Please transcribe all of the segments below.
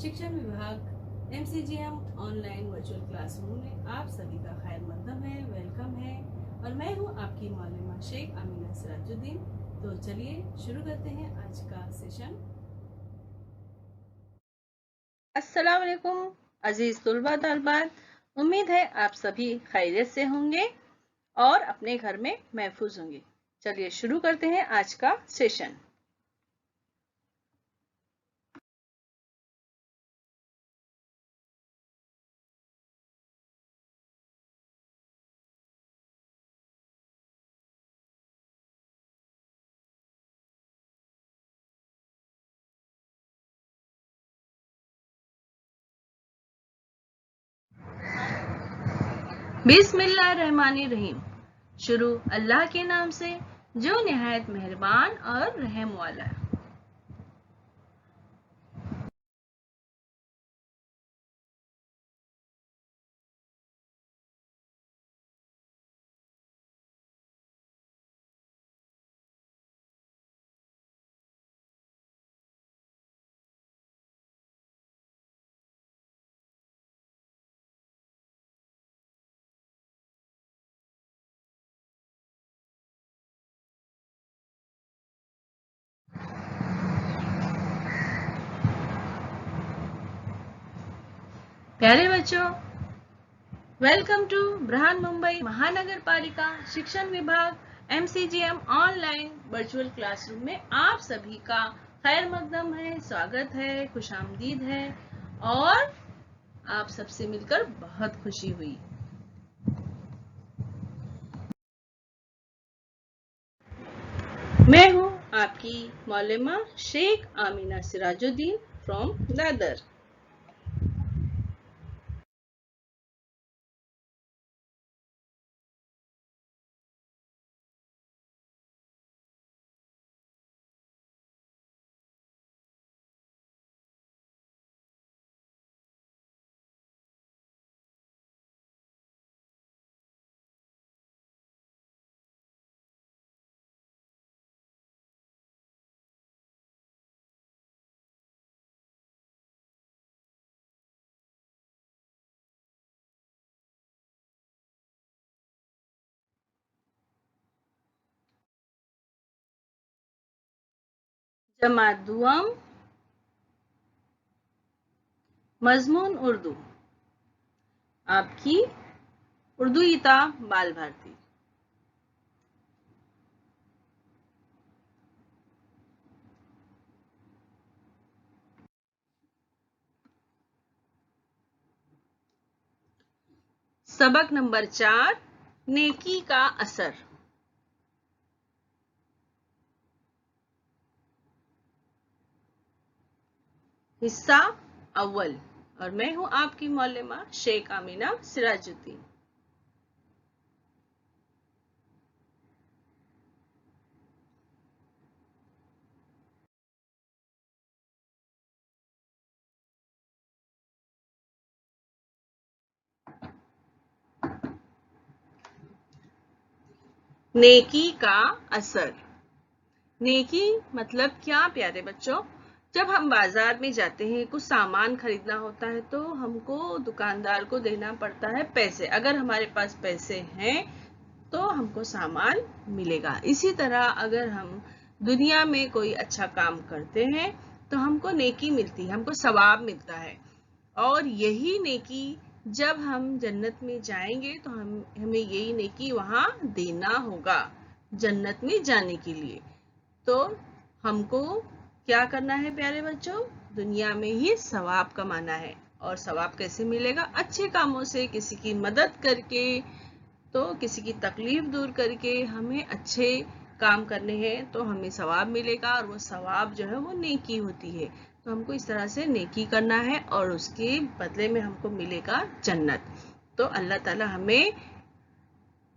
शिक्षण विभाग MCGM online virtual classroom में आप सभी का खैर मकदम है, वेलकम है। और मैं हूं आपकी मौलमा शेख आमीना सिराजुद्दीन। तो चलिए शुरू करते हैं आज का सेशन। अस्सलाम वालेकुम अजीज तुलबा तलबात, उम्मीद है आप सभी खैरियत से होंगे और अपने घर में महफूज होंगे। चलिए शुरू करते हैं आज का सेशन। बिस्मिल्लाहिर्रहमानिर्रहीम। शुरू अल्लाह के नाम से जो निहायत मेहरबान और रहम वाला है। प्यारे बच्चों, वेलकम टू बृहन मुंबई महानगर पालिका शिक्षण विभाग MCGM ऑनलाइन वर्चुअल क्लासरूम में आप सभी का खैर मकदम है, स्वागत है, खुशामदीद है और आप सबसे मिलकर बहुत खुशी हुई। मैं हूं आपकी मौलमा शेख आमीना सिराजुद्दीन फ्रॉम दादर। जमात दुआम, मजमून उर्दू, आपकी उर्दू इता बाल भारती। सबक नंबर 4, नेकी का असर। हिस्सा अव्वल, और मैं हूं आपकी मौलमा शेख आमीना सिराजुद्दीन। नेकी का असर। नेकी मतलब क्या प्यारे बच्चों? जब हम बाजार में जाते हैं, कुछ सामान खरीदना होता है तो हमको दुकानदार को देना पड़ता है पैसे। अगर हमारे पास पैसे हैं तो हमको सामान मिलेगा। इसी तरह अगर हम दुनिया में कोई अच्छा काम करते हैं तो हमको नेकी मिलती है, हमको सवाब मिलता है। और यही नेकी जब हम जन्नत में जाएंगे तो हमें यही नेकी वहां देना होगा जन्नत में जाने के लिए। तो हमको क्या करना है प्यारे बच्चों? दुनिया में ही सवाब कमाना है। और सवाब कैसे मिलेगा? अच्छे कामों से, किसी की मदद करके, तो किसी की तकलीफ दूर करके हमें अच्छे काम करने हैं तो हमें सवाब मिलेगा। और वो सवाब जो है वो नेकी होती है। तो हमको इस तरह से नेकी करना है और उसके बदले में हमको मिलेगा जन्नत। तो अल्लाह ताला हमें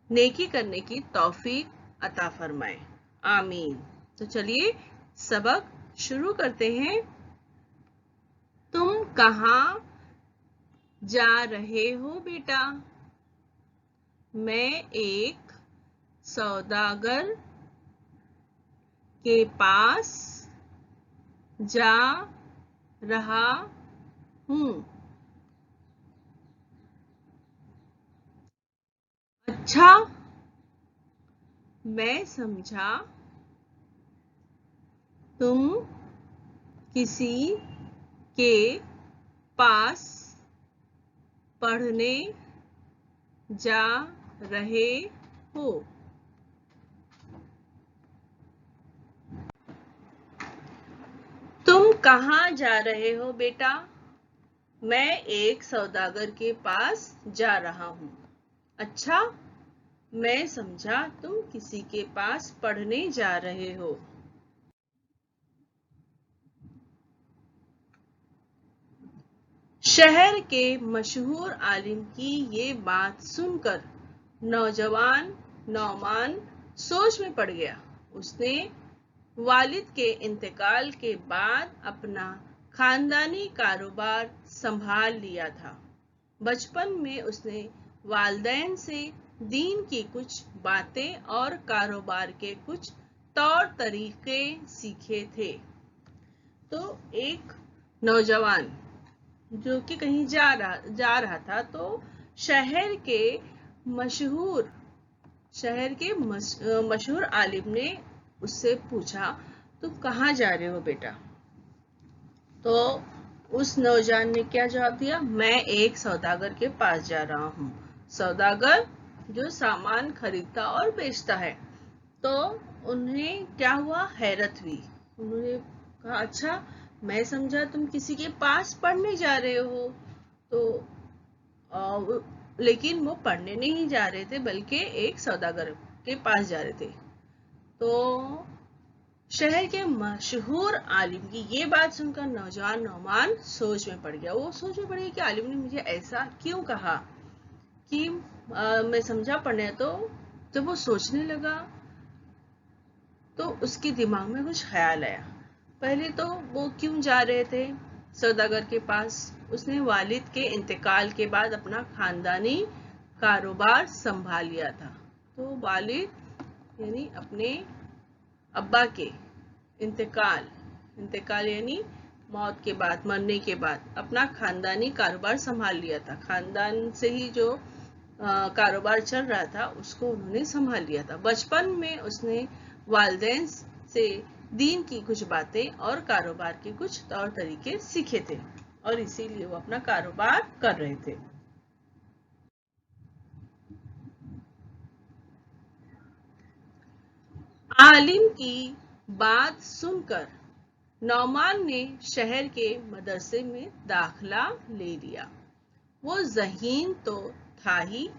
नेकी करने की तौफीक अता फरमाए, आमीन। तो चलिए सबक शुरू करते हैं। तुम कहाँ जा रहे हो बेटा? मैं एक सौदागर के पास जा रहा हूँ। अच्छा, मैं समझा तुम किसी के पास पढ़ने जा रहे हो। तुम कहाँ जा रहे हो बेटा? मैं एक सौदागर के पास जा रहा हूँ। अच्छा, मैं समझा तुम किसी के पास पढ़ने जा रहे हो। शहर के मशहूर आलिम की ये बात सुनकर नौजवान नौमान सोच में पड़ गया। उसने वालिद के इंतकाल के बाद अपना खानदानी कारोबार संभाल लिया था। बचपन में उसने वालिदैन से दीन की कुछ बातें और कारोबार के कुछ तौर तरीके सीखे थे। तो एक नौजवान जो कि कहीं जा रहा था, तो शहर के मशहूर आलिम ने उससे पूछा, तुम कहाँ जा रहे हो बेटा? तो उस नौजवान ने क्या जवाब दिया? मैं एक सौदागर के पास जा रहा हूँ। सौदागर जो सामान खरीदता और बेचता है। तो उन्हें क्या हुआ? हैरत हुई। उन्होंने कहा, अच्छा, मैं समझा तुम किसी के पास पढ़ने जा रहे हो। तो लेकिन वो पढ़ने नहीं जा रहे थे, बल्कि एक सौदागर के पास जा रहे थे। तो शहर के मशहूर आलिम की ये बात सुनकर नौजवान नौमान सोच में पड़ गया। वो सोच में पड़ गया कि आलिम ने मुझे ऐसा क्यों कहा कि मैं समझा पढ़ने। तो जब वो सोचने लगा तो उसके दिमाग में कुछ ख्याल आया। पहले तो वो क्यों जा रहे थे सौदागर के पास? उसने वालिद के इंतकाल के बाद अपना खानदानी कारोबार संभाल लिया था। तो वालिद यानी अपने अब्बा के इंतकाल यानी मौत के बाद, मरने के बाद अपना खानदानी कारोबार संभाल लिया था। खानदान से ही जो कारोबार चल रहा था उसको उन्होंने संभाल लिया था। बचपन में उसने वालिदैन से दीन की कुछ बातें और कारोबार के कुछ तौर तरीके सीखे थे और इसीलिए वो अपना कारोबार कर रहे थे। आलिम की बात सुनकर नौमान ने शहर के मदरसे में दाखिला ले लिया। वो ज़हीन तो था ही,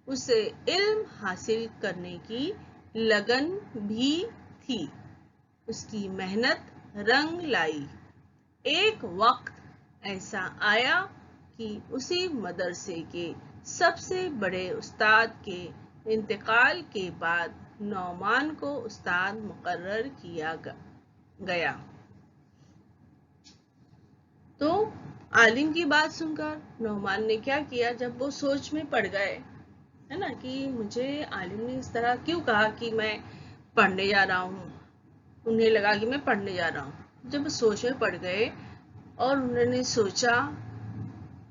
उसे इल्म हासिल करने की लगन भी थी। उसकी मेहनत रंग लाई। एक वक्त ऐसा आया कि उसी मदरसे के सबसे बड़े उस्ताद के इंतकाल के बाद नौमान को उस्ताद मुकर्रर किया गया। तो आलिम की बात सुनकर नौमान ने क्या किया? जब वो सोच में पड़ गए, है ना, कि मुझे आलिम ने इस तरह क्यों कहा कि मैं पढ़ने जा रहा हूँ, उन्हें लगा कि मैं पढ़ने जा रहा हूँ। जब सोच में पड़ गए और उन्होंने सोचा,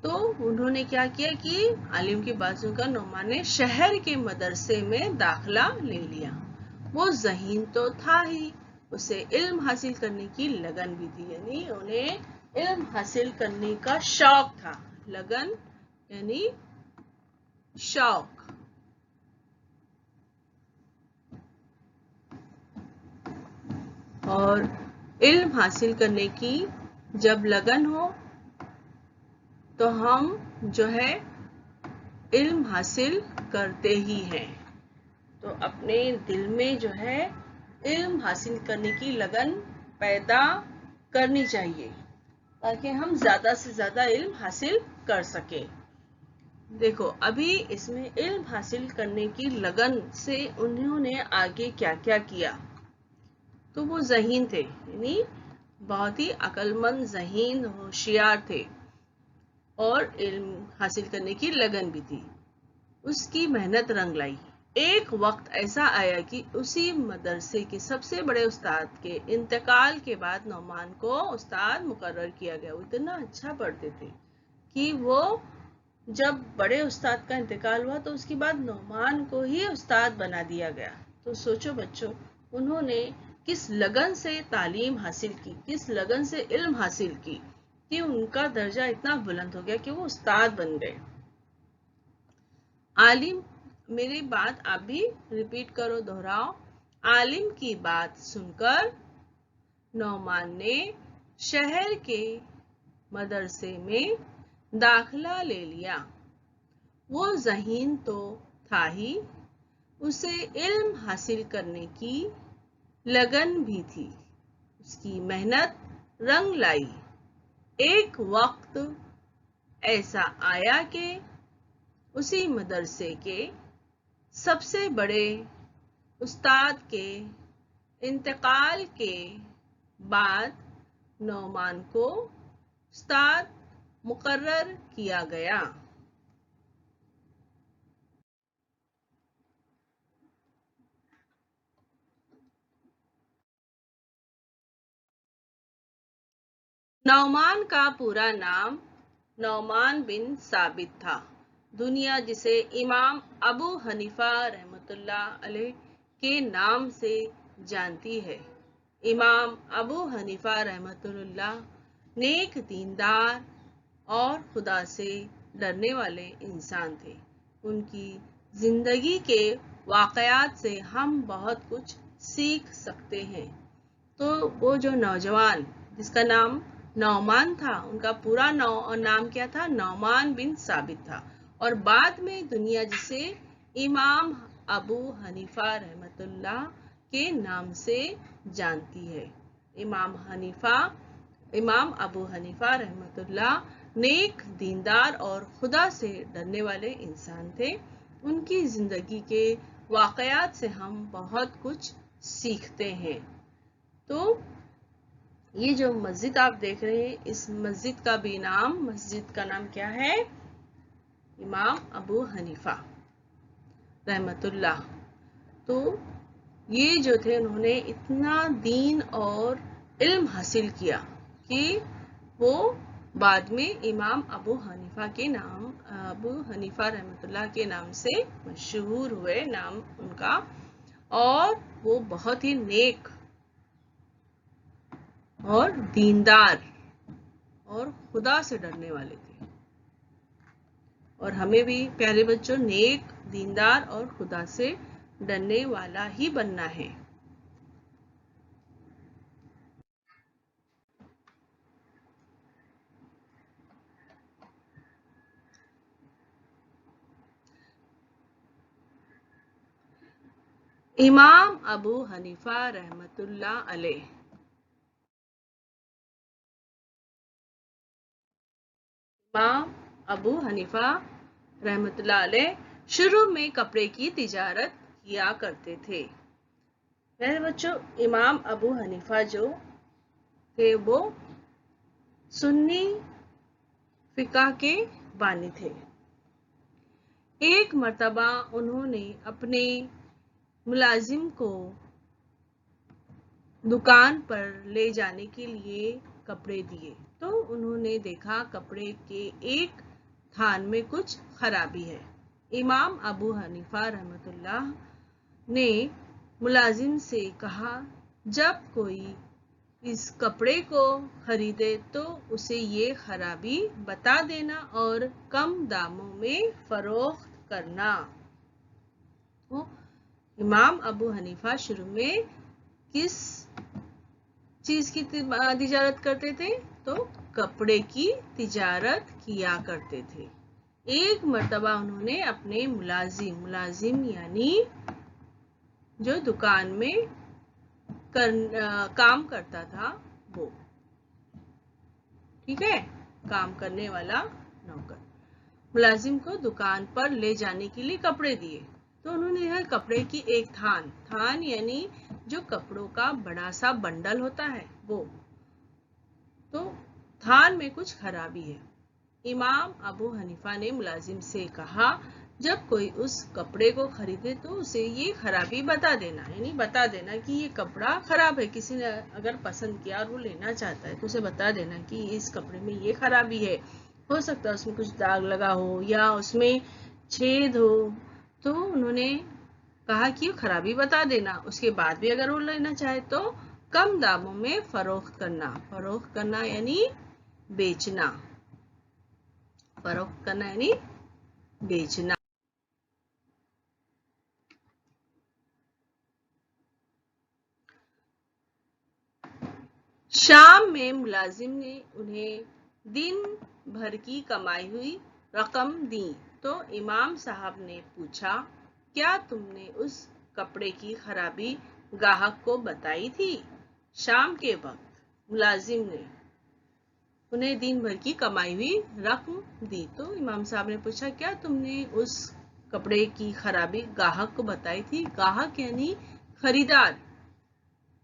तो उन्होंने क्या किया कि आलिम की बात सुनकर नौमान ने शहर के मदरसे में दाखिला ले लिया। वो ज़हीन तो था ही, उसे इल्म हासिल करने की लगन भी थी, यानी उन्हें इल्म हासिल करने का शौक था। लगन यानी शौक। और इल्म हासिल करने की जब लगन हो तो हम जो है इल्म हासिल करते ही हैं। तो अपने दिल में जो है इल्म हासिल करने की लगन पैदा करनी चाहिए ताकि हम ज़्यादा से ज़्यादा इल्म हासिल कर सकें। देखो, अभी इसमें इल्म हासिल करने की लगन से उन्होंने आगे क्या क्या किया। तो वो ज़हीन थे, यानी बहुत ही अक्लमंद, ज़हीन, होशियार थे और इल्म हासिल करने की लगन भी थी। उसकी मेहनत रंग लाई। एक वक्त ऐसा आया कि उसी मदरसे के सबसे बड़े उस्ताद के इंतकाल के बाद नौमान को उस्ताद मुकर्रर किया गया। वो इतना अच्छा पढ़ते थे, کہ وہ جب بڑے استاد کا انتقال ہوا تو اس کے بعد نعمان کو ہی استاد بنا دیا گیا. تو سوچو بچوں، انہوں نے کس لگن سے تعلیم حاصل کی، کس لگن سے علم حاصل کی کہ ان کا درجہ اتنا بلند ہو گیا کہ وہ استاد بن گئے. عالم، میری بات آپ بھی ریپیٹ کرو، دہراؤ. عالم کی بات سن کر نعمان نے شہر کے مدرسے میں داخلہ لے لیا. وہ ذہین تو تھا ہی، اسے علم حاصل کرنے کی لگن بھی تھی. اس کی محنت رنگ لائی. ایک وقت ایسا آیا کہ اسی مدرسے کے سب سے بڑے استاد کے انتقال کے بعد نعمان کو استاد مقرر کیا گیا. نعمان کا پورا نام نعمان بن ثابت تھا. دنیا جسے امام ابو حنیفہ رحمۃ اللہ علیہ کے نام سے جانتی ہے. امام ابو حنیفہ رحمۃ اللہ نیک، دیندار اور خدا سے ڈرنے والے انسان تھے. ان کی زندگی کے واقعات سے ہم بہت کچھ سیکھ سکتے ہیں. تو وہ جو نوجوان جس کا نام نعمان تھا، ان کا پورا نام کیا تھا؟ نعمان بن ثابت تھا. اور بعد میں دنیا جسے امام ابو حنیفہ رحمۃ اللہ کے نام سے جانتی ہے. امام ابو حنیفہ رحمۃ اللہ نیک، دیندار اور خدا سے ڈرنے والے انسان تھے. ان کی زندگی کے واقعات سے ہم بہت کچھ سیکھتے ہیں. تو یہ جو مسجد آپ دیکھ رہے ہیں، اس مسجد کا نام کیا ہے؟ امام ابو حنیفہ رحمۃ اللہ. تو یہ جو تھے، انہوں نے اتنا دین اور علم حاصل کیا کہ وہ بعد میں امام ابو حنیفہ رحمۃ اللہ کے نام سے مشہور ہوئے، نام ان کا. اور وہ بہت ہی نیک اور دیندار اور خدا سے ڈرنے والے تھے. اور ہمیں بھی پیارے بچوں نیک، دیندار اور خدا سے ڈرنے والا ہی بننا ہے. امام ابو حنیفہ رحمۃ اللہ علیہ امام ابو حنیفہ رحمۃ اللہ علیہ شروع میں کپڑے کی تجارت کیا کرتے تھے. میرے بچوں، امام ابو حنیفہ جو تھے وہ سنی فقہ کے بانی تھے. ایک مرتبہ انہوں نے اپنے ملازم کو دکان پر لے جانے کے لیے کپڑے دیے تو انہوں نے دیکھا کپڑے کے ایک تھان میں کچھ خرابی ہے. امام ابو حنیفہ رحمۃ اللہ نے ملازم سے کہا، جب کوئی اس کپڑے کو خریدے تو اسے یہ خرابی بتا دینا اور کم داموں میں فروخت کرنا. امام ابو حنیفہ شروع میں کس چیز کی تجارت کرتے تھے؟ تو کپڑے کی تجارت کیا کرتے تھے. ایک مرتبہ انہوں نے اپنے ملازم یعنی جو دکان میں کام کرتا تھا، وہ ٹھیک ہے، کام کرنے والا نوکر، ملازم کو دکان پر لے جانے کے لیے کپڑے دیے تو انہوں نے کپڑے کی ایک تھان یعنی جو کپڑوں کا بڑا سا بنڈل ہوتا ہے وہ، تو تھان میں کچھ خرابی ہے. امام ابو حنیفہ نے ملازم سے کہا، جب کوئی اس کپڑے کو خریدے تو اسے یہ خرابی بتا دینا، یعنی بتا دینا کہ یہ کپڑا خراب ہے. کسی نے اگر پسند کیا اور وہ لینا چاہتا ہے تو اسے بتا دینا کہ اس کپڑے میں یہ خرابی ہے. ہو سکتا ہے اس میں کچھ داغ لگا ہو یا اس میں چھید ہو، تو انہوں نے کہا کہ خرابی بتا دینا، اس کے بعد بھی اگر وہ لینا چاہے تو کم داموں میں فروخت کرنا یعنی بیچنا، فروخت کرنا یعنی بیچنا۔ شام میں ملازم نے انہیں دن بھر کی کمائی ہوئی رقم دی تو امام صاحب نے پوچھا، کیا تم نے اس کپڑے کی خرابی گاہک کو بتائی تھی؟ شام کے وقت ملازم نے انہیں دن بھر کی کمائی ہوئی رقم دی تو امام صاحب نے پوچھا، کیا تم نے اس کپڑے کی خرابی گاہک کو بتائی تھی؟ گاہک یعنی خریدار،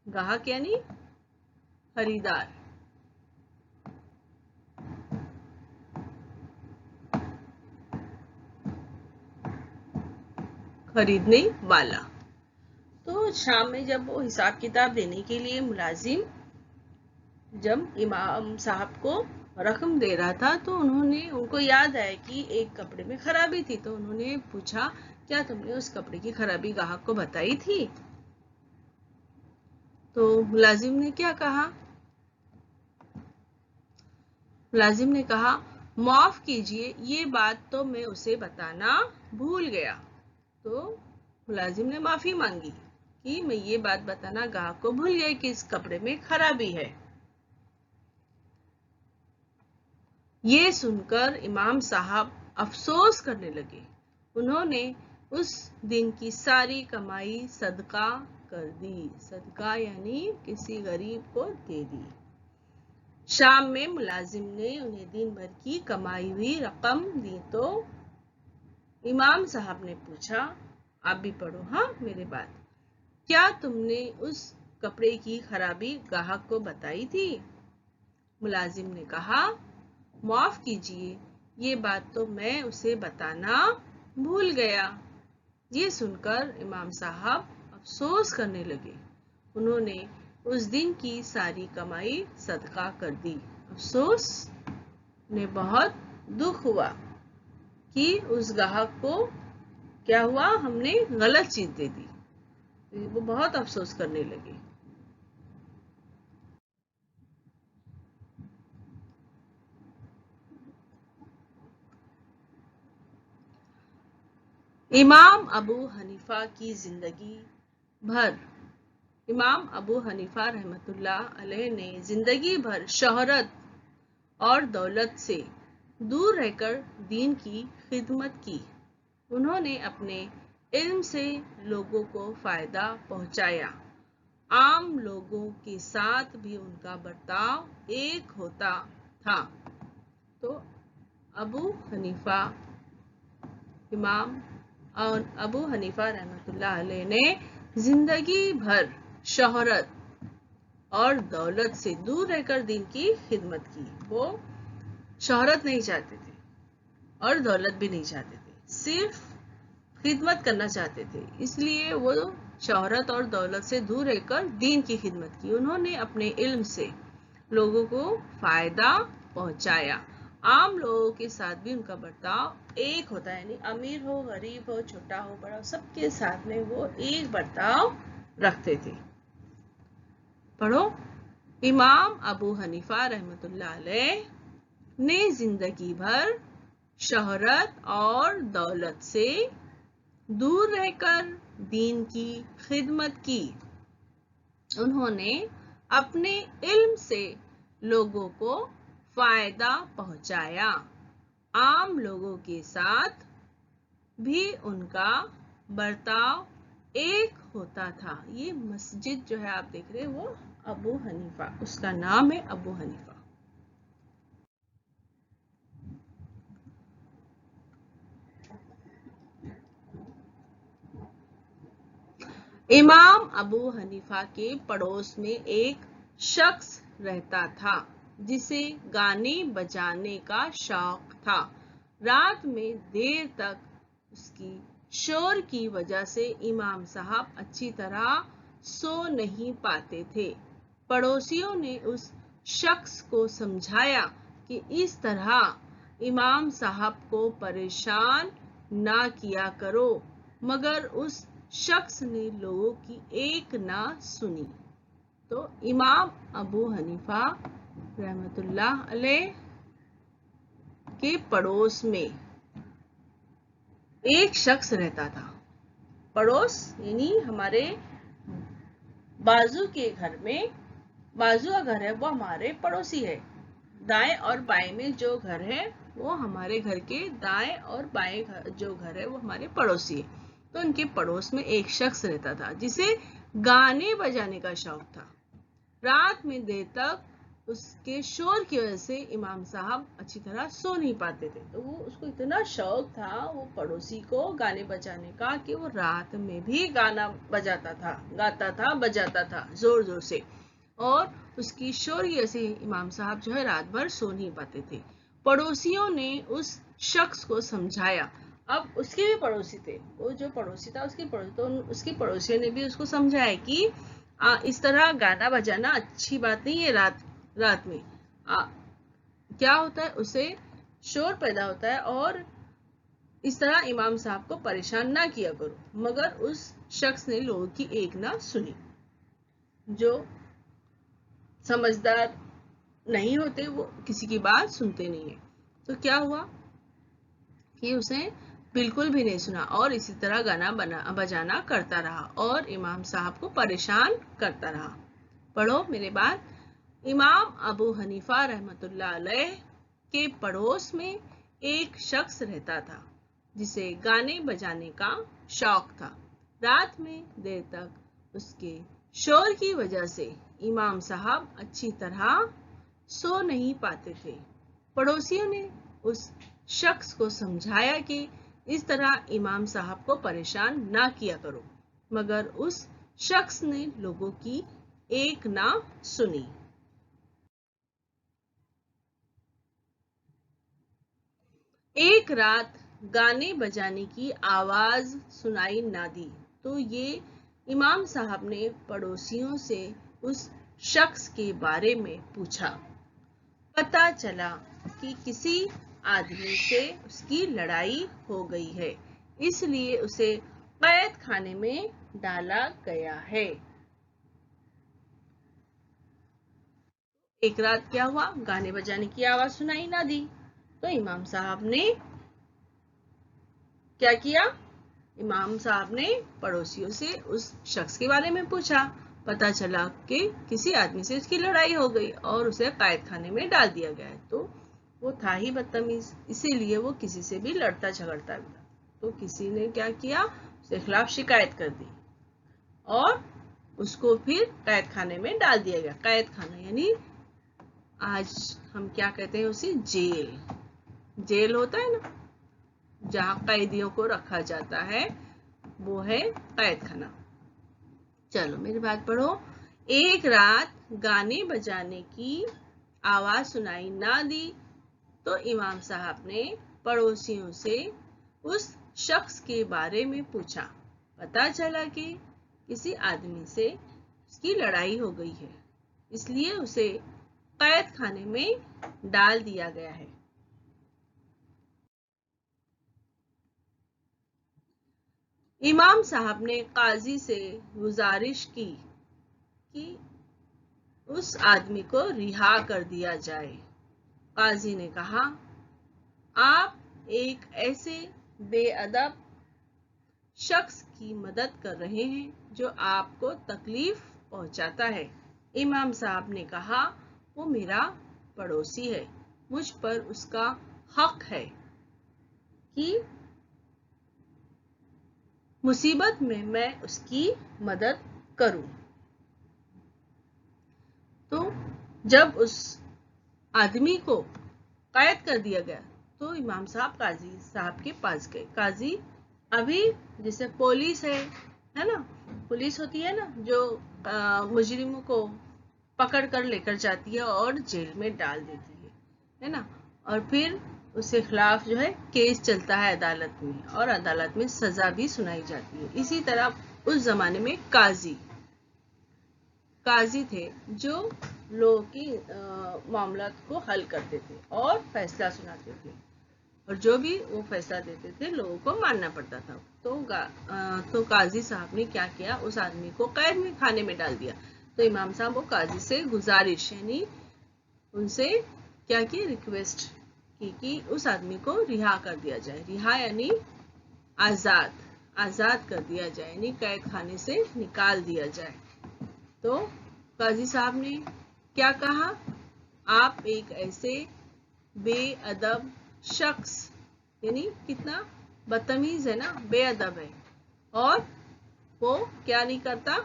گاہک یعنی خریدار۔ خریدنے والا۔ تو شام میں جب وہ حساب کتاب دینے کے لیے ملازم جب امام صاحب کو رقم دے رہا تھا تو ان کو یاد آیا کہ ایک کپڑے میں خرابی تھی، تو انہوں نے پوچھا، کیا تم نے اس کپڑے کی خرابی گاہک کو بتائی تھی؟ تو ملازم نے کیا کہا؟ ملازم نے کہا، معاف کیجئے، یہ بات تو میں اسے بتانا بھول گیا۔ تو ملازم نے معافی مانگی کہ میں یہ بات بتانا گاہک کو بھول گیا کہ اس کپڑے میں خرابی ہے۔ یہ سن کر امام صاحب افسوس کرنے لگے۔ انہوں نے اس دن کی ساری کمائی صدقہ کر دی، صدقہ یعنی کسی غریب کو دے دی۔ شام میں ملازم نے انہیں دن بھر کی کمائی ہوئی رقم دی تو امام صاحب نے پوچھا، آپ بھی پڑھو ہاں میرے بات، کیا تم نے اس کپڑے کی خرابی گاہک کو بتائی تھی؟ ملازم نے کہا، معاف کیجئے، یہ بات تو میں اسے بتانا بھول گیا۔ یہ سن کر امام صاحب افسوس کرنے لگے۔ انہوں نے اس دن کی ساری کمائی صدقہ کر دی۔ افسوس، انہیں بہت دکھ ہوا کہ اس گاہک کو کیا ہوا، ہم نے غلط چیز دے دی۔ وہ بہت افسوس کرنے لگے۔ امام ابو حنیفہ کی زندگی بھر امام ابو حنیفہ رحمۃ اللہ علیہ نے زندگی بھر شہرت اور دولت سے دور رہ کر دین کی خدمت کی۔ انہوں نے اپنے علم سے لوگوں کو فائدہ پہنچایا۔ عام لوگوں کے ساتھ بھی ان کا برتاؤ ایک ہوتا تھا۔ تو امام ابو حنیفہ رحمۃ اللہ علیہ نے زندگی بھر شہرت اور دولت سے دور رہ کر دین کی خدمت کی۔ وہ شہرت نہیں چاہتے تھے اور دولت بھی نہیں چاہتے تھے، صرف خدمت کرنا چاہتے تھے، اس لیے وہ شہرت اور دولت سے دور رہ کر دین کی خدمت کی۔ انہوں نے اپنے علم سے لوگوں کو فائدہ پہنچایا۔ عام لوگوں کے ساتھ بھی ان کا برتاؤ ایک ہوتا ہے، یعنی امیر ہو، غریب ہو، چھوٹا ہو، بڑا ہو، سب کے ساتھ میں وہ ایک برتاؤ رکھتے تھے۔ پڑھو، امام ابو حنیفہ رحمۃ اللہ علیہ نے زندگی بھر شہرت اور دولت سے دور رہ کر دین کی خدمت کی۔ انہوں نے اپنے علم سے لوگوں کو فائدہ پہنچایا۔ عام لوگوں کے ساتھ بھی ان کا برتاؤ ایک ہوتا تھا۔ یہ مسجد جو ہے آپ دیکھ رہے وہ ابو حنیفہ، اس کا نام ہے ابو حنیفہ۔ امام ابو حنیفہ کے پڑوس میں ایک شخص رہتا تھا جسے گانے بجانے کا شوق تھا۔ رات میں دیر تک اس کی شور کی وجہ سے امام صاحب اچھی طرح سو نہیں پاتے تھے۔ پڑوسیوں نے اس شخص کو سمجھایا کہ اس طرح इमाम साहब को परेशान ना किया करो, मगर उस शख्स ने लोगों की एक ना सुनी। तो इमाम अबू हनीफा रहमतुल्लाह अलैह के पड़ोस में एक शख्स रहता था। पड़ोस यानी हमारे बाजू के घर में, बाजू का घर है वो हमारे पड़ोसी है। दाएं और बाएं में जो घर है वो हमारे घर के दाएं और बाएं जो घर है वो हमारे पड़ोसी है। तो उनके पड़ोस में एक शख्स रहता था जिसे गाने बजाने का शौक था। रात में देर तक उसके शोर की वजह से इमाम साहब अच्छी तरह सो नहीं पाते थे। तो वो उसको इतना शौक था वो पड़ोसी को गाने बजाने का कि वो रात में भी गाना बजाता था, गाता था, बजाता था जोर जोर से। और उसकी शोर की वजह से इमाम साहब जो है रात भर सो नहीं पाते थे। पड़ोसियों ने उस शख्स को समझाया। अब उसके भी पड़ोसी थे, वो जो पड़ोसी था उसके पड़ोसी, तो उसके पड़ोसियों ने भी उसको समझाया कि इस तरह गाना बजाना अच्छी बात नहीं है। रात में क्या होता है, उसे शोर पैदा होता है और इस तरह इमाम साहब को परेशान ना किया करो। मगर उस शख्स ने लोगों की एक ना सुनी। जो समझदार नहीं होते वो किसी की बात सुनते नहीं है। तो क्या हुआ कि उसने बिल्कुल भी नहीं सुना और इसी तरह गाना बजाना करता रहा और इमाम साहब को परेशान करता रहा। पढ़ो मेरे बाद। इमाम अबू हनीफा रहमतुल्लाह अलैह के पड़ोस में एक शख्स रहता था जिसे गाने बजाने का शौक था। रात में देर तक उसके शोर की वजह से इमाम साहब अच्छी तरह सो नहीं पाते थे। पड़ोसियों ने उस शख्स को समझाया कि इस तरह इमाम साहब को परेशान ना किया करो, मगर उस शख्स ने लोगों की एक ना सुनी। एक रात गाने बजाने की आवाज सुनाई ना दी तो ये इमाम साहब ने पड़ोसियों से उस शख्स के बारे में पूछा। पता चला कि किसी आदमी से उसकी लड़ाई हो गई है, इसलिए उसे कैद खाने में डाला गया है। एक रात क्या हुआ, गाने बजाने की आवाज सुनाई ना दी तो इमाम साहब ने क्या किया, इमाम साहब ने पड़ोसियों से उस शख्स के बारे में पूछा। पता चला कि किसी आदमी से उसकी लड़ाई हो गई और उसे कैद खाने में डाल दिया गया है। तो वो था ही बदतमीज, इसीलिए वो किसी से भी लड़ता झगड़ता था। तो किसी ने क्या किया, उसके खिलाफ शिकायत कर दी और उसको फिर कैद खाने में डाल दिया गया। कैद खाना यानी आज हम क्या कहते हैं उसे, जेल। जेल होता है ना जहाँ कैदियों को रखा जाता है, वो है कैद खाना। चलो मेरी बात पढ़ो। एक रात गाने बजाने की आवाज सुनाई ना दी तो इमाम साहब ने पड़ोसियों से उस शख्स के बारे में पूछा। पता चला कि किसी आदमी से उसकी लड़ाई हो गई है, इसलिए उसे कैद खाने में डाल दिया गया है। इमाम साहब ने काजी से गुजारिश की कि उस आदमी को रिहा कर दिया जाए। काजी ने कहा, आप एक ऐसे बेअदब शख्स की मदद कर रहे हैं जो आपको तकलीफ पहुंचाता है। इमाम साहब ने कहा, वो मेरा पड़ोसी है, मुझ पर उसका हक है कि मुसीबत में मैं उसकी मदद करूं। तो जब उस आदमी को कैद कर दिया गया तो इमाम साहब काजी साहब के पास गए। काजी अभी जैसे पुलिस है ना, पुलिस होती है ना जो मुजरिमों को पकड़ कर लेकर जाती है और जेल में डाल देती है ना, और फिर उसके खिलाफ जो है केस चलता है अदालत में और अदालत में सजा भी सुनाई जाती है। इसी तरह उस जमाने में काजी थे जो लोगों की मामलात को हल करते थे और फैसला सुनाते थे, और जो भी वो फैसला देते थे लोगों को मानना पड़ता था। तो काजी साहब ने क्या किया, उस आदमी को कैद में खाने में डाल दिया। तो इमाम साहब वो काजी से गुजारिश यानी उनसे क्या की, रिक्वेस्ट की कि उस आदमी को रिहा कर दिया जाए। रिहा यानी आजाद कर दिया जाए, यानी कैद खाने से निकाल दिया जाए। तो काजी साहब ने क्या कहा, आप एक ऐसे बेअदब शख्स, यानी कितना बदतमीज है ना, बेअदब है, और वो क्या नहीं करता,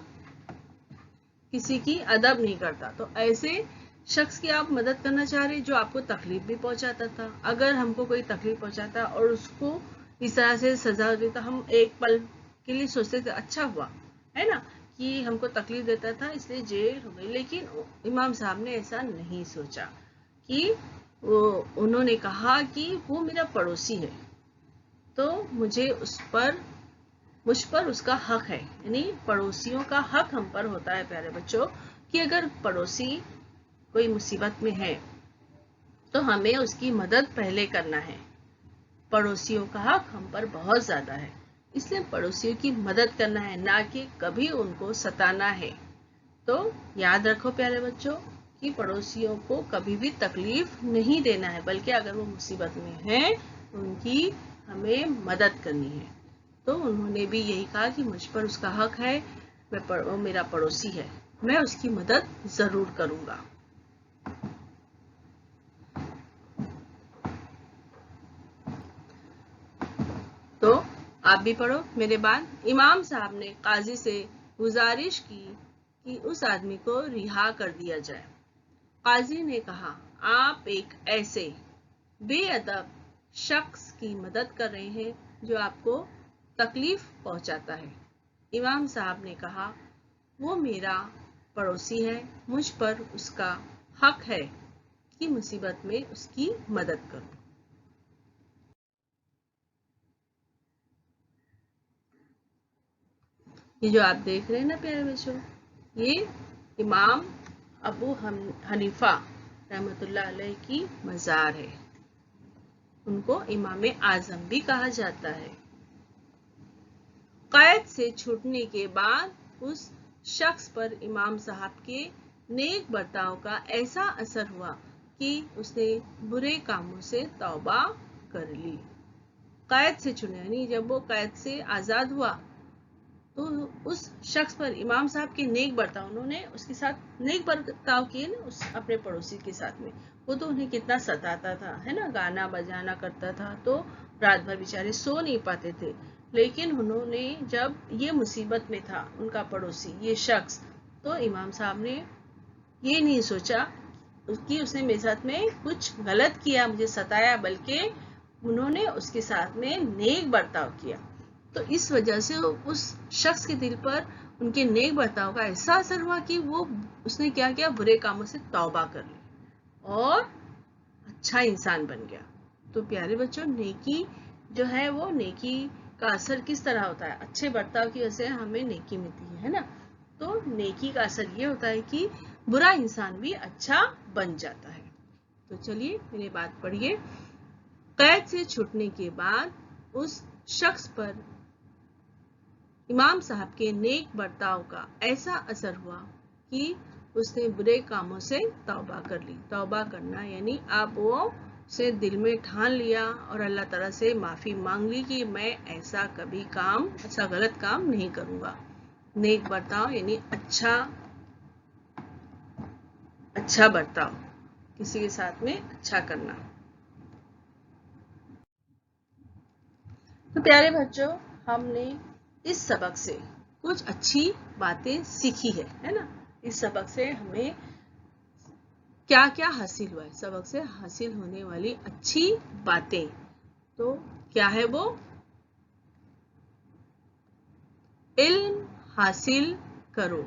किसी की अदब नहीं करता। तो ऐसे शख्स की आप मदद करना चाह रहे जो आपको तकलीफ भी पहुंचाता था। अगर हमको कोई तकलीफ पहुंचाता और उसको इस तरह से सजा होती तो हम एक पल के लिए सोचते थे अच्छा हुआ है ना कि हमको तकलीफ देता था इसलिए जेल हो गई। लेकिन इमाम साहब ने ऐसा नहीं सोचा कि उन्होंने कहा कि वो मेरा पड़ोसी है, तो मुझ पर उसका हक है। यानी पड़ोसियों का हक हम पर होता है प्यारे बच्चों, कि अगर पड़ोसी कोई मुसीबत में है तो हमें उसकी मदद पहले करना है। पड़ोसियों का हक हम पर बहुत ज्यादा है, इसलिए पड़ोसियों की मदद करना है, ना कि कभी उनको सताना है। तो याद रखो प्यारे बच्चों कि पड़ोसियों को कभी भी तकलीफ नहीं देना है, बल्कि अगर वो मुसीबत में हैं उनकी हमें मदद करनी है। तो उन्होंने भी यही कहा कि मुझ पर उसका हक है, वो मेरा पड़ोसी है, मैं उसकी मदद जरूर करूंगा। तो आप भी पढ़ो मेरे बाद। इमाम साहब ने काजी से गुजारिश की कि उस आदमी को रिहा कर दिया जाए। काजी ने कहा, आप एक ऐसे बेअदब शख्स की मदद कर रहे हैं जो आपको तकलीफ पहुंचाता है। इमाम साहब ने कहा, वो मेरा पड़ोसी है, मुझ पर उसका हक है कि मुसीबत में उसकी मदद करूं। ये जो आप देख रहे हैं ना प्यारे बच्चों, ये इमाम अबू हनीफा रहमतुल्लाह अलैह की मज़ार है। उनको इमाम आजम भी कहा जाता है। कैद से छूटने के बाद उस शख्स पर इमाम साहब के नेक बर्ताव का ऐसा असर हुआ कि उसने बुरे कामों से तौबा कर ली। कैद से छूटने यानी जब वो कैद से आजाद हुआ तो उस शख्स पर इमाम साहब के नेक बर्ताव, उन्होंने उसके साथ नेक बर्ताव किए ना उस अपने पड़ोसी के साथ में। वो तो उन्हें कितना सताता था, है ना, गाना बजाना करता था, तो रात भर बेचारे सो नहीं पाते थे। लेकिन उन्होंने जब ये मुसीबत में था उनका पड़ोसी ये शख्स, तो इमाम साहब ने ये नहीं सोचा कि उसने मेरे साथ में कुछ गलत किया, मुझे सताया, बल्कि उन्होंने उसके साथ में नेक बर्ताव किया। तो इस वजह से उस शख्स के दिल पर उनके नेक बर्ताव का ऐसा असर हुआ कि उसने क्या किया, बुरे कामों से तौबा कर ली और अच्छा इंसान बन गया। तो प्यारे बच्चों, नेकी जो है वो नेकी का असर किस तरह होता है, अच्छे बर्ताव की वजह से हमें नेकी मिलती है ना। तो नेकी का असर ये होता है कि बुरा इंसान भी अच्छा बन जाता है। तो चलिए मेरी बात पढ़िए। कैद से छूटने के बाद उस शख्स पर इमाम साहब के नेक बर्ताव का ऐसा असर हुआ कि उसने बुरे कामों से तौबा कर ली। तौबा करना यानी आप वो से दिल में ठान लिया और अल्लाह ताला से माफी मांग ली कि मैं ऐसा कभी ऐसा गलत काम नहीं करूंगा। नेक बर्ताव यानी अच्छा बर्ताव, किसी के साथ में अच्छा करना। तो प्यारे बच्चों, हमने इस सबक से कुछ अच्छी बातें सीखी है ना। इस सबक से हमें क्या क्या हासिल हुआ है, सबक से हासिल होने वाली अच्छी बातें तो क्या है वो, इल्म हासिल करो।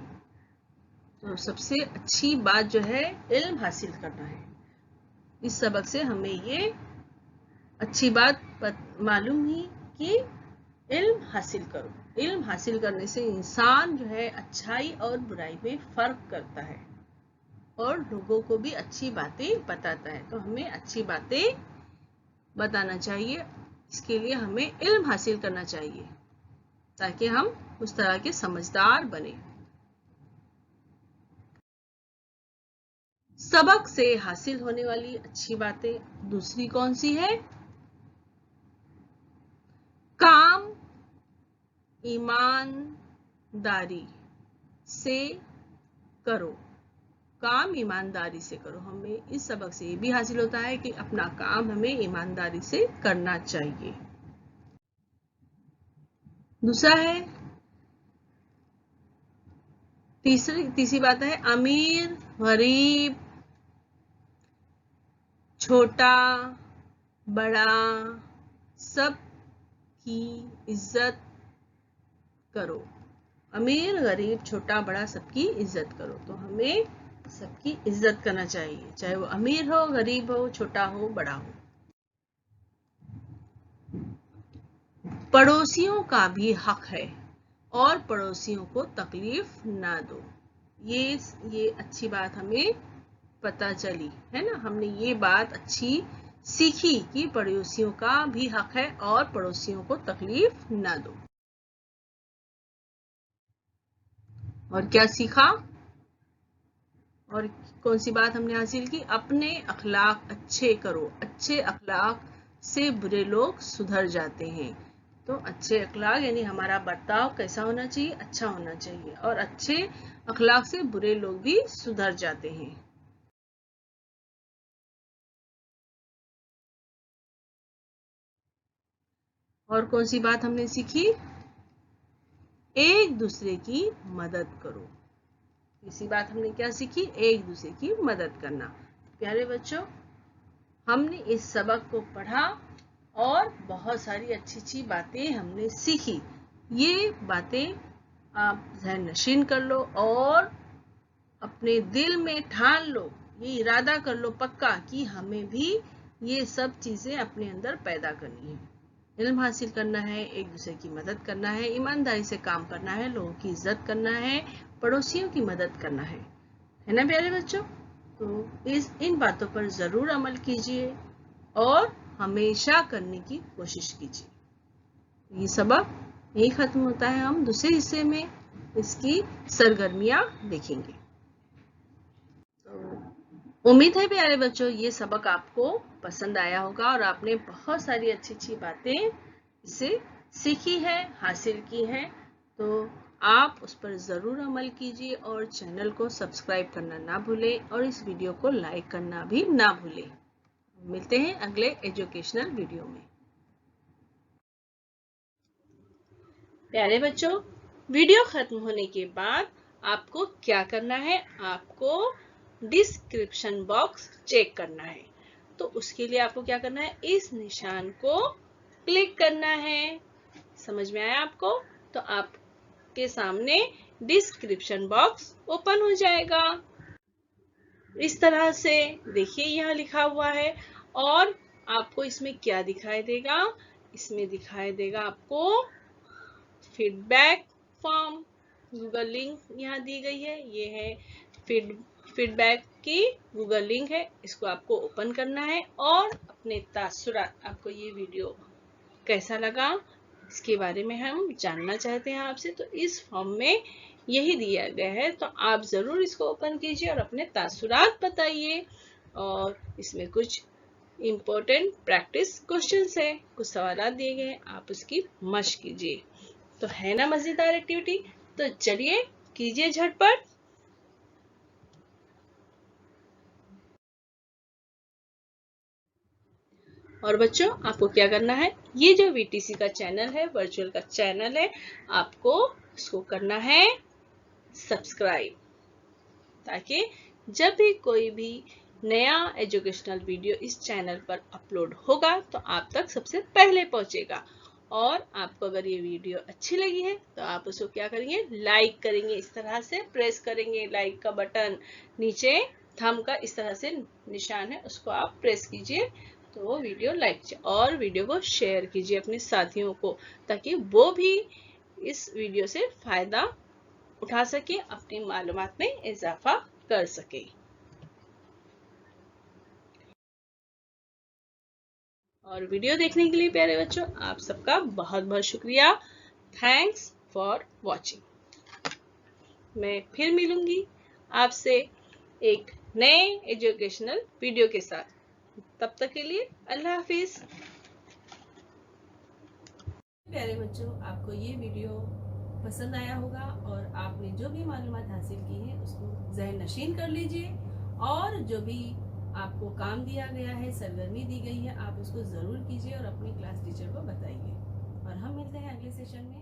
तो सबसे अच्छी बात जो है इल्म हासिल करना है। इस सबक से हमें ये अच्छी बात मालूम हुई कि इल्म हासिल करो। इल्म हासिल करने से इंसान जो है अच्छाई और बुराई में फर्क करता है और लोगों को भी अच्छी बातें बताता है। तो हमें अच्छी बातें बताना चाहिए, इसके लिए हमें इल्म हासिल करना चाहिए ताकि हम उस तरह के समझदार बने। सबक से हासिल होने वाली अच्छी बातें दूसरी कौन सी है? काम ईमानदारी से करो। काम ईमानदारी से करो। हमें इस सबक से ये भी हासिल होता है कि अपना काम हमें ईमानदारी से करना चाहिए। दूसरा है, तीसरी बात है, अमीर गरीब छोटा बड़ा सब की इज्जत करो। अमीर गरीब छोटा बड़ा सबकी इज्जत करो। तो हमें सबकी इज्जत करना चाहिए, चाहे वो अमीर हो गरीब हो छोटा हो बड़ा हो। पड़ोसियों का भी हक है और पड़ोसियों को तकलीफ ना दो। ये अच्छी बात हमें पता चली है ना, हमने ये बात अच्छी सीखी कि पड़ोसियों का भी हक है और पड़ोसियों को तकलीफ ना दो। और क्या सीखा और कौन सी बात हमने हासिल की? अपने अखलाक अच्छे करो। अच्छे अखलाक से बुरे लोग सुधर जाते हैं। तो अच्छे अखलाक यानी हमारा बर्ताव कैसा होना चाहिए? अच्छा होना चाहिए। और अच्छे अखलाक से बुरे लोग भी सुधर जाते हैं। और कौन सी बात हमने सीखी? एक दूसरे की मदद करो। इसी बात हमने क्या सीखी? एक दूसरे की मदद करना। प्यारे बच्चों, हमने इस सबक को पढ़ा और बहुत सारी अच्छी बातें हमने सीखी। ये बातें आप ज़हन नशीन कर लो और अपने दिल में ठान लो, ये इरादा कर लो पक्का कि हमें भी ये सब चीजें अपने अंदर पैदा करनी है। इल्म हासिल करना है, एक दूसरे की मदद करना है, ईमानदारी से काम करना है, लोगों की इज्जत करना है, पड़ोसियों की मदद करना है ना प्यारे बच्चों? तो इन बातों पर जरूर अमल कीजिए और हमेशा करने की कोशिश कीजिए। ये सबक यही खत्म होता है, हम दूसरे हिस्से में इसकी सरगर्मियां देखेंगे। तो उम्मीद है प्यारे बच्चों ये सबक आपको पसंद आया होगा और आपने बहुत सारी अच्छी बातें इससे सीखी है, हासिल की है। तो आप उस पर ज़रूर अमल कीजिए और चैनल को सब्सक्राइब करना ना भूलें और इस वीडियो को लाइक करना भी ना भूलें। मिलते हैं अगले एजुकेशनल वीडियो में। प्यारे बच्चों, वीडियो खत्म होने के बाद आपको क्या करना है? आपको डिस्क्रिप्शन बॉक्स चेक करना है। तो उसके लिए आपको क्या करना है? इस निशान को क्लिक करना है। समझ में आया आपको? तो आपके सामने डिस्क्रिप्शन बॉक्स ओपन हो जाएगा। इस तरह से देखिए यहाँ लिखा हुआ है और आपको इसमें क्या दिखाई देगा? इसमें दिखाई देगा आपको फीडबैक फॉर्म, गूगल लिंक यहाँ दी गई है। ये है फीडबैक की गूगल लिंक है, इसको आपको ओपन करना है और अपने तासुरात, आपको ये वीडियो कैसा लगा इसके बारे में हम जानना चाहते हैं आपसे। तो इस फॉर्म में यही दिया गया है, तो आप जरूर इसको ओपन कीजिए और अपने तासुरात बताइए। और इसमें कुछ इम्पोर्टेंट प्रैक्टिस क्वेश्चंस है, कुछ सवाल दिए गए हैं, आप उसकी मशक कीजिए। तो है ना मजेदार एक्टिविटी? तो चलिए कीजिए झटपट। और बच्चों आपको क्या करना है? ये जो VTC का चैनल है, वर्चुअल का चैनल है, आपको इसको करना है सब्सक्राइब, ताकि जब भी कोई भी नया एजुकेशनल वीडियो इस चैनल पर अपलोड होगा तो आप तक सबसे पहले पहुंचेगा। और आपको अगर ये वीडियो अच्छी लगी है तो आप उसको क्या करेंगे? लाइक करेंगे। इस तरह से प्रेस करेंगे लाइक का बटन, नीचे थंब का इस तरह से निशान है, उसको आप प्रेस कीजिए तो वो वीडियो लाइक कीजिए और वीडियो को शेयर कीजिए अपने साथियों को, ताकि वो भी इस वीडियो से फायदा उठा सके, अपनी मालूमात में इजाफा कर सके। और वीडियो देखने के लिए प्यारे बच्चों आप सबका बहुत बहुत शुक्रिया। Thanks for watching. मैं फिर मिलूंगी आपसे एक नए एजुकेशनल वीडियो के साथ। तब तक के लिए अल्लाह हाफिज। प्यारे बच्चों, आपको ये वीडियो पसंद आया होगा और आपने जो भी मालूमात हासिल की है उसको ज़हन नशीन कर लीजिए और जो भी आपको काम दिया गया है, सरगर्मी दी गई है, आप उसको ज़रूर कीजिए और अपनी क्लास टीचर को बताइए। और हम मिलते हैं अगले सेशन में।